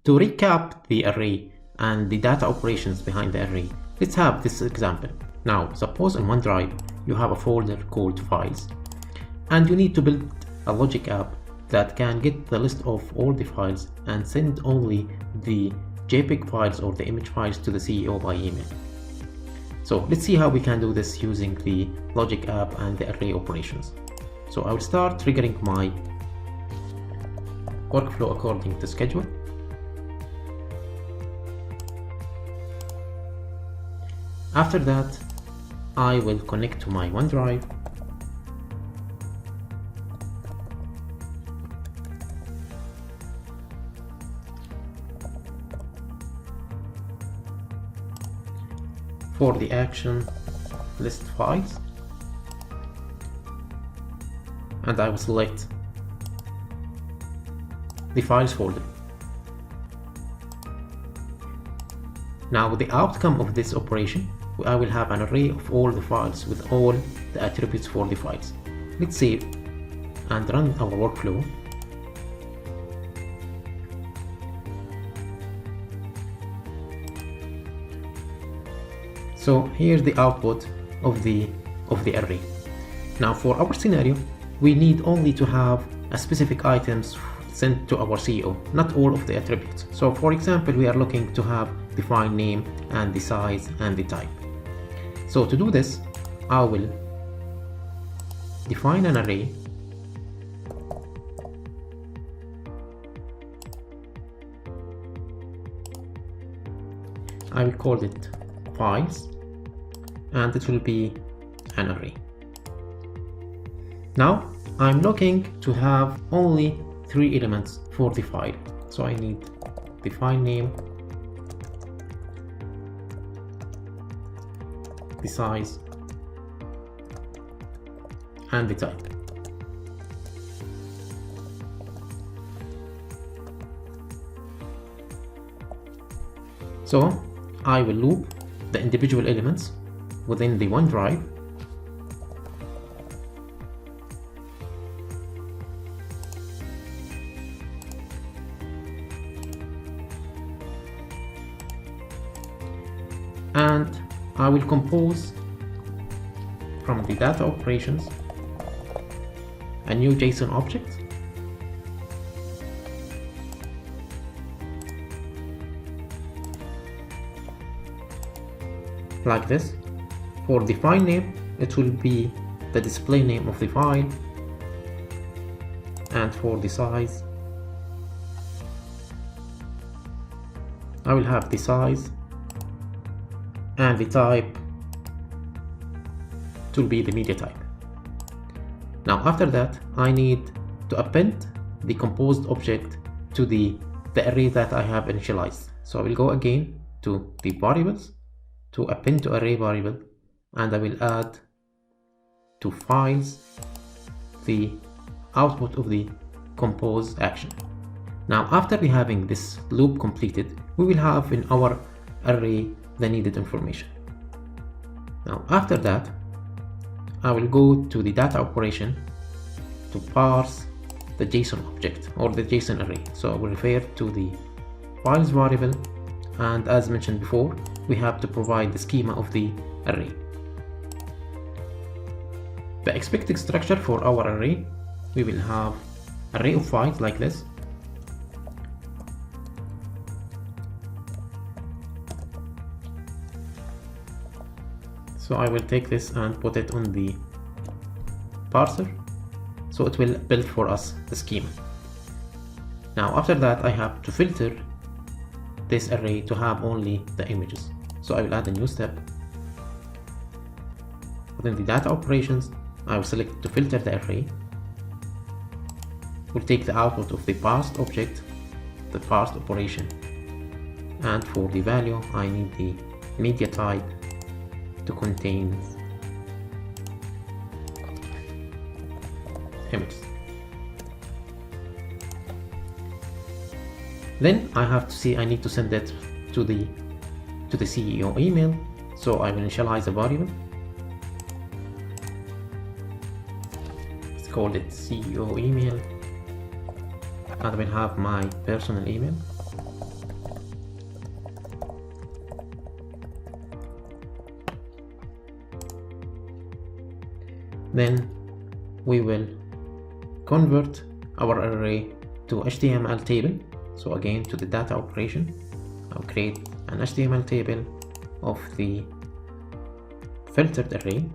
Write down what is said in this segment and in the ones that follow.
To recap the array and the data operations behind the array, let's have this example. Now, suppose in OneDrive you have a folder called Files, and you need to build a logic app that can get the list of all the files and send only the JPEG files or the image files to the CEO by email. So let's see how we can do this using the logic app and the array operations. So I will start triggering my workflow according to schedule. After that, I will connect to my OneDrive. For the action, list files, and I will select the files folder. Now, the outcome of this operation, I will have an array of all the files with all the attributes for the files. Let's save and run our workflow. So here's the output of the array. Now, for our scenario, we need only to have a specific items sent to our CEO, not all of the attributes. So for example, we are looking to have the file name and the size and the type. So to do this, I will define an array I will call it files, and it will be an array. Now I'm looking to have only 3 elements for the file. So I need the file name, the size, and the type. So I will loop the individual elements within the OneDrive. And I will compose from the data operations a new JSON object like this. For the file name, it will be the display name of the file, and for the size, I will have the size, and the type to be the media type. Now after that, I need to append the composed object to the array that I have initialized. So I will go again to the variables, to append to array variable, and I will add to files the output of the compose action. Now after having this loop completed, we will have in our array the needed information. Now after that, I will go to the data operation to parse the JSON object or the JSON array. So I will refer to the files variable, and as mentioned before, we have to provide the schema of the array. The expected structure for our array, we will have array of files like this. So I will take this and put it on the parser, so it will build for us the schema. Now after that, I have to filter this array to have only the images. So I will add a new step. Within the data operations, I will select to filter the array. We'll take the output of the parsed object, the parsed operation, and for the value, I need the media type to contain images. Then I have to see, I need to send it to the CEO email. So I will initialize a variable. Let's call it CEO email, and I will have my personal email. Then we will convert our array to HTML table. So again, to the data operation, I'll create an HTML table of the filtered array,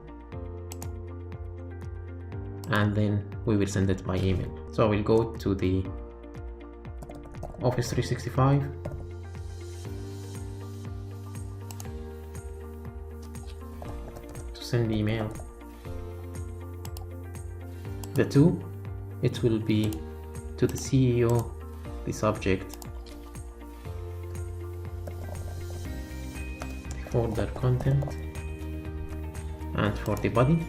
and then we will send it by email. So I will go to the Office 365, to send the email. The to, it will be to the CEO, the subject, the folder content, and for the body,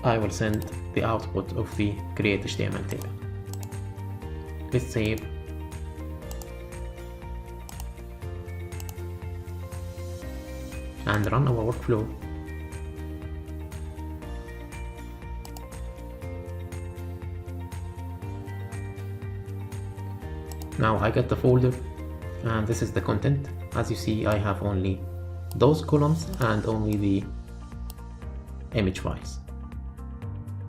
I will send the output of the create HTML table. Let's save. And run our workflow. Now I get the folder, and this is the content. As you see, I have only those columns and only the image files.